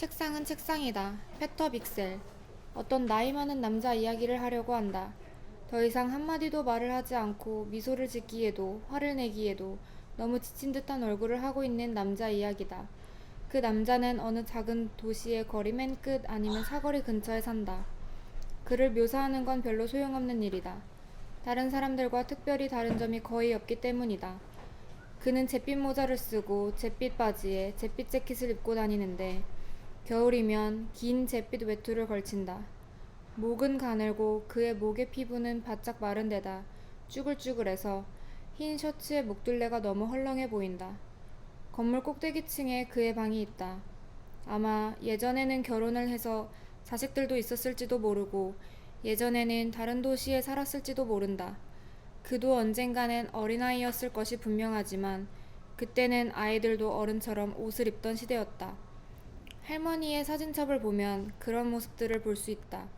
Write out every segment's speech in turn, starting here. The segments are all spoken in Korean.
책상은 책상이다. 페터 빅셀. 어떤 나이 많은 남자 이야기를 하려고 한다. 더 이상 한마디도 말을 하지 않고 미소를 짓기에도 화를 내기에도 너무 지친 듯한 얼굴을 하고 있는 남자 이야기다. 그 남자는 어느 작은 도시의 거리 맨 끝 아니면 사거리 근처에 산다. 그를 묘사하는 건 별로 소용없는 일이다. 다른 사람들과 특별히 다른 점이 거의 없기 때문이다. 그는 잿빛 모자를 쓰고 잿빛 바지에 잿빛 재킷을 입고 다니는데 겨울이면 긴 잿빛 외투를 걸친다. 목은 가늘고 그의 목의 피부는 바짝 마른 데다 쭈글쭈글해서 흰 셔츠의 목둘레가 너무 헐렁해 보인다. 건물 꼭대기층에 그의 방이 있다. 아마 예전에는 결혼을 해서 자식들도 있었을지도 모르고 예전에는 다른 도시에 살았을지도 모른다. 그도 언젠가는 어린아이였을 것이 분명하지만 그때는 아이들도 어른처럼 옷을 입던 시대였다. 할머니의 사진첩을 보면 그런 모습들을 볼 수 있다.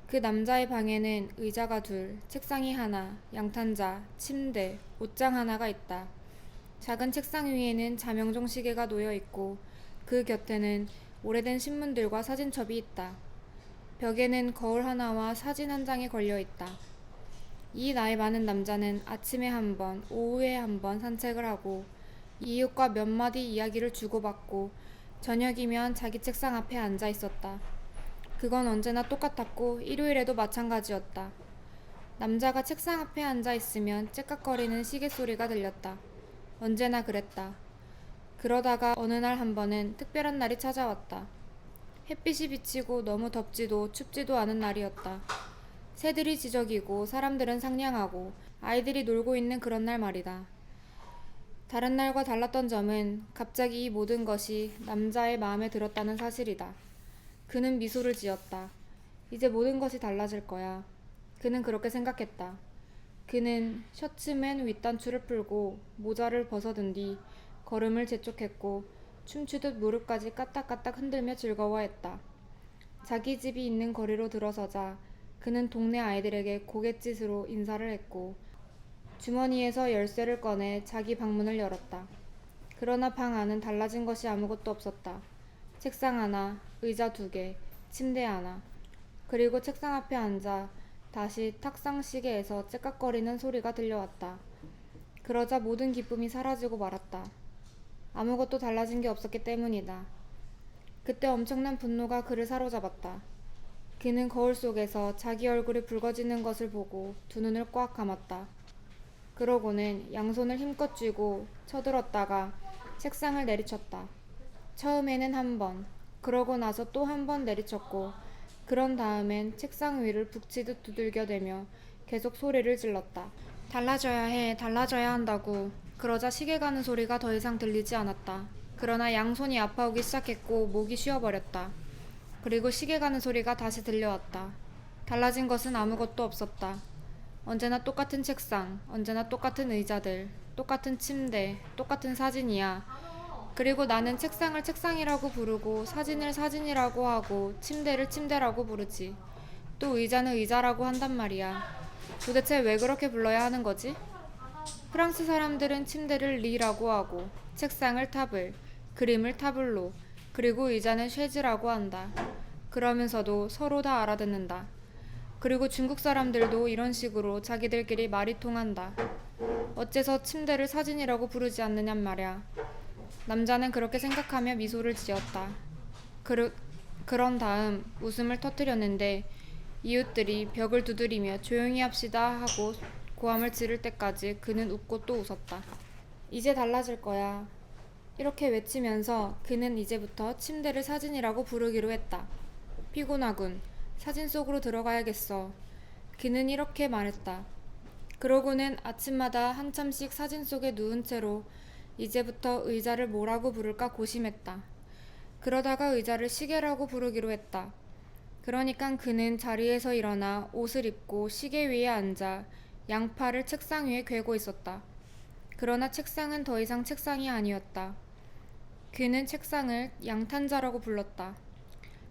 그 남자의 방에는 의자가 둘, 책상이 하나, 양탄자, 침대, 옷장 하나가 있다. 작은 책상 위에는 자명종 시계가 놓여 있고 그 곁에는 오래된 신문들과 사진첩이 있다. 벽에는 거울 하나와 사진 한 장이 걸려 있다. 이 나이 많은 남자는 아침에 한 번, 오후에 한 번 산책을 하고 이웃과 몇 마디 이야기를 주고받고 저녁이면 자기 책상 앞에 앉아 있었다. 그건 언제나 똑같았고 일요일에도 마찬가지였다. 남자가 책상 앞에 앉아 있으면 째깍거리는 시계 소리가 들렸다. 언제나 그랬다. 그러다가 어느 날 한 번은 특별한 날이 찾아왔다. 햇빛이 비치고 너무 덥지도 춥지도 않은 날이었다. 새들이 지저귀고 사람들은 상냥하고 아이들이 놀고 있는 그런 날 말이다. 다른 날과 달랐던 점은 갑자기 이 모든 것이 남자의 마음에 들었다는 사실이다. 그는 미소를 지었다. 이제 모든 것이 달라질 거야. 그는 그렇게 생각했다. 그는 셔츠 맨 윗단추를 풀고 모자를 벗어든 뒤 걸음을 재촉했고 춤추듯 무릎까지 까딱까딱 흔들며 즐거워했다. 자기 집이 있는 거리로 들어서자 그는 동네 아이들에게 고갯짓으로 인사를 했고 주머니에서 열쇠를 꺼내 자기 방문을 열었다. 그러나 방 안은 달라진 것이 아무것도 없었다. 책상 하나, 의자 2개, 침대 하나. 그리고 책상 앞에 앉아 다시 탁상 시계에서 째깍거리는 소리가 들려왔다. 그러자 모든 기쁨이 사라지고 말았다. 아무것도 달라진 게 없었기 때문이다. 그때 엄청난 분노가 그를 사로잡았다. 그는 거울 속에서 자기 얼굴이 붉어지는 것을 보고 두 눈을 꽉 감았다. 그러고는 양손을 힘껏 쥐고 쳐들었다가 책상을 내리쳤다. 처음에는 한 번, 그러고 나서 또 한 번 내리쳤고 그런 다음엔 책상 위를 북치듯 두들겨대며 계속 소리를 질렀다. 달라져야 해, 달라져야 한다고. 그러자 시계 가는 소리가 더 이상 들리지 않았다. 그러나 양손이 아파오기 시작했고 목이 쉬어버렸다. 그리고 시계 가는 소리가 다시 들려왔다. 달라진 것은 아무것도 없었다. 언제나 똑같은 책상, 언제나 똑같은 의자들, 똑같은 침대, 똑같은 사진이야. 그리고 나는 책상을 책상이라고 부르고 사진을 사진이라고 하고 침대를 침대라고 부르지. 또 의자는 의자라고 한단 말이야. 도대체 왜 그렇게 불러야 하는 거지? 프랑스 사람들은 침대를 리라고 하고 책상을 타블, 그림을 타블로, 그리고 의자는 쉐즈라고 한다. 그러면서도 서로 다 알아듣는다. 그리고 중국 사람들도 이런 식으로 자기들끼리 말이 통한다. 어째서 침대를 사진이라고 부르지 않느냔 말이야. 남자는 그렇게 생각하며 미소를 지었다. 그런 다음 웃음을 터뜨렸는데 이웃들이 벽을 두드리며 조용히 합시다 하고 고함을 지를 때까지 그는 웃고 또 웃었다. 이제 달라질 거야. 이렇게 외치면서 그는 이제부터 침대를 사진이라고 부르기로 했다. 피곤하군. 사진 속으로 들어가야겠어. 그는 이렇게 말했다. 그러고는 아침마다 한참씩 사진 속에 누운 채로 이제부터 의자를 뭐라고 부를까 고심했다. 그러다가 의자를 시계라고 부르기로 했다. 그러니까 그는 자리에서 일어나 옷을 입고 시계 위에 앉아 양팔을 책상 위에 괴고 있었다. 그러나 책상은 더 이상 책상이 아니었다. 그는 책상을 양탄자라고 불렀다.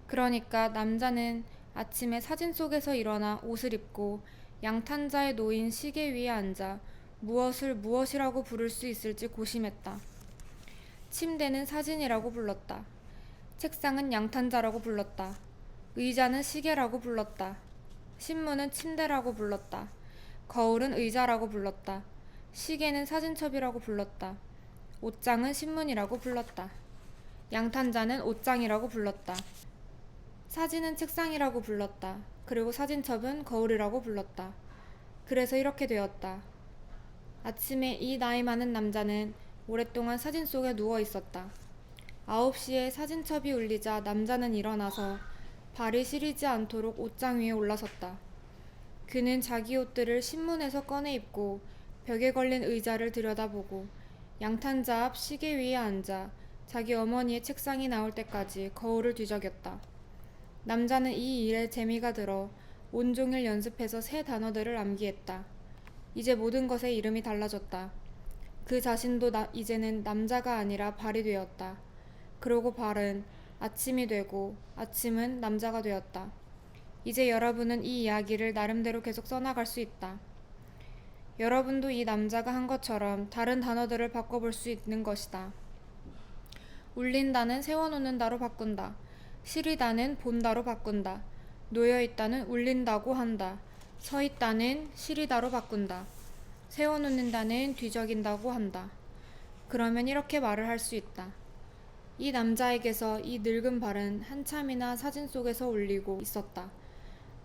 그러니까 남자는 아침에 사진 속에서 일어나 옷을 입고 양탄자에 놓인 시계 위에 앉아 무엇을 무엇이라고 부를 수 있을지 고심했다. 침대는 사진이라고 불렀다. 책상은 양탄자라고 불렀다. 의자는 시계라고 불렀다. 신문은 침대라고 불렀다. 거울은 의자라고 불렀다. 시계는 사진첩이라고 불렀다. 옷장은 신문이라고 불렀다. 양탄자는 옷장이라고 불렀다. 사진은 책상이라고 불렀다. 그리고 사진첩은 거울이라고 불렀다. 그래서 이렇게 되었다. 아침에 이 나이 많은 남자는 오랫동안 사진 속에 누워 있었다. 9시에 사진첩이 울리자 남자는 일어나서 발이 시리지 않도록 옷장 위에 올라섰다. 그는 자기 옷들을 신문에서 꺼내 입고 벽에 걸린 의자를 들여다보고 양탄자 앞 시계 위에 앉아 자기 어머니의 책상이 나올 때까지 거울을 뒤적였다. 남자는 이 일에 재미가 들어 온종일 연습해서 새 단어들을 암기했다. 이제 모든 것의 이름이 달라졌다. 그 자신도 이제는 남자가 아니라 발이 되었다. 그러고 발은 아침이 되고 아침은 남자가 되었다. 이제 여러분은 이 이야기를 나름대로 계속 써나갈 수 있다. 여러분도 이 남자가 한 것처럼 다른 단어들을 바꿔볼 수 있는 것이다. 울린다는 세워놓는다로 바꾼다. 시리다는 본다로 바꾼다. 놓여있다는 울린다고 한다. 서있다는 시리다로 바꾼다. 세워놓는다는 뒤적인다고 한다. 그러면 이렇게 말을 할 수 있다. 이 남자에게서 이 늙은 발은 한참이나 사진 속에서 울리고 있었다.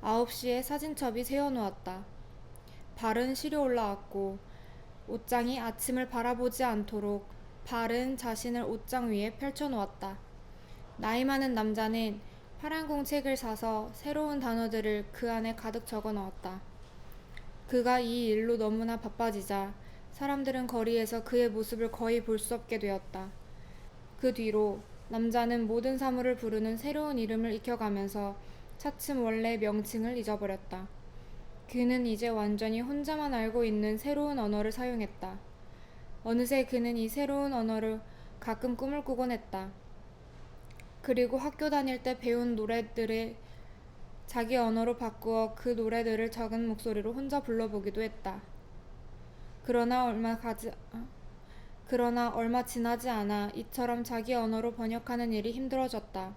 9시에 사진첩이 세워놓았다. 발은 시려 올라왔고 옷장이 아침을 바라보지 않도록 발은 자신을 옷장 위에 펼쳐놓았다. 나이 많은 남자는 파란 공책을 사서 새로운 단어들을 그 안에 가득 적어 넣었다. 그가 이 일로 너무나 바빠지자 사람들은 거리에서 그의 모습을 거의 볼 수 없게 되었다. 그 뒤로 남자는 모든 사물을 부르는 새로운 이름을 익혀가면서 차츰 원래 명칭을 잊어버렸다. 그는 이제 완전히 혼자만 알고 있는 새로운 언어를 사용했다. 어느새 그는 이 새로운 언어를 가끔 꿈을 꾸곤 했다. 그리고 학교 다닐 때 배운 노래들을 자기 언어로 바꾸어 그 노래들을 작은 목소리로 혼자 불러보기도 했다. 그러나 얼마 지나지 않아 이처럼 자기 언어로 번역하는 일이 힘들어졌다.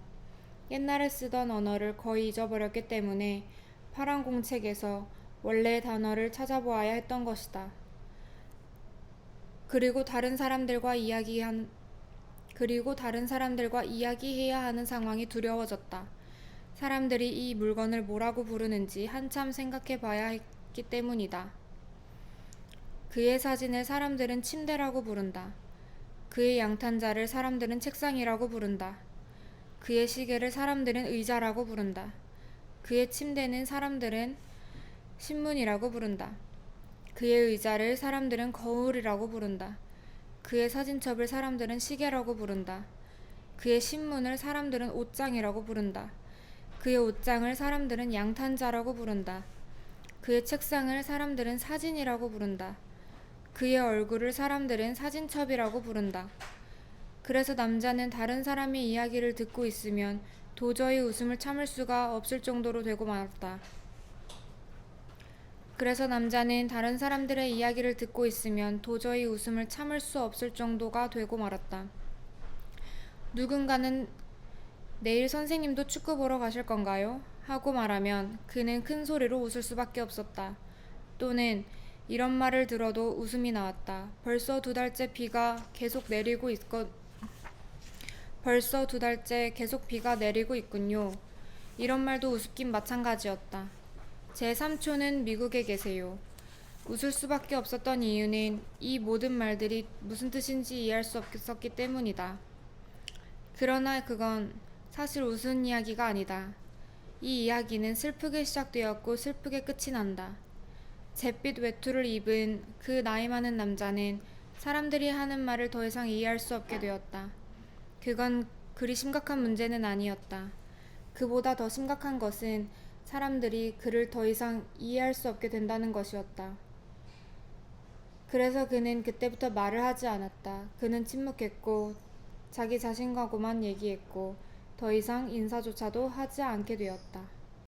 옛날에 쓰던 언어를 거의 잊어버렸기 때문에 파란 공책에서 원래의 단어를 찾아보아야 했던 것이다. 그리고 다른 사람들과 이야기해야 하는 상황이 두려워졌다. 사람들이 이 물건을 뭐라고 부르는지 한참 생각해 봐야 했기 때문이다. 그의 사진을 사람들은 침대라고 부른다. 그의 양탄자를 사람들은 책상이라고 부른다. 그의 시계를 사람들은 의자라고 부른다. 그의 침대는 사람들은 신문이라고 부른다. 그의 의자를 사람들은 거울이라고 부른다. 그의 사진첩을 사람들은 시계라고 부른다. 그의 신문을 사람들은 옷장이라고 부른다. 그의 옷장을 사람들은 양탄자라고 부른다. 그의 책상을 사람들은 사진이라고 부른다. 그의 얼굴을 사람들은 사진첩이라고 부른다. 그래서 남자는 다른 사람의 이야기를 듣고 있으면 도저히 웃음을 참을 수가 없을 정도로 되고 말았다. 그래서 남자는 다른 사람들의 이야기를 듣고 있으면 도저히 웃음을 참을 수 없을 정도가 되고 말았다. 누군가는 내일 선생님도 축구 보러 가실 건가요? 하고 말하면 그는 큰 소리로 웃을 수밖에 없었다. 또는 이런 말을 들어도 웃음이 나왔다. 벌써 두 달째 계속 비가 내리고 있군요. 이런 말도 우습긴 마찬가지였다. 제 삼촌은 미국에 계세요. 웃을 수밖에 없었던 이유는 이 모든 말들이 무슨 뜻인지 이해할 수 없었기 때문이다. 그러나 그건 사실 웃은 이야기가 아니다. 이 이야기는 슬프게 시작되었고 슬프게 끝이 난다. 잿빛 외투를 입은 그 나이 많은 남자는 사람들이 하는 말을 더 이상 이해할 수 없게 되었다. 그건 그리 심각한 문제는 아니었다. 그보다 더 심각한 것은 사람들이 그를 더 이상 이해할 수 없게 된다는 것이었다. 그래서 그는 그때부터 말을 하지 않았다. 그는 침묵했고 자기 자신과고만 얘기했고 더 이상 인사조차도 하지 않게 되었다.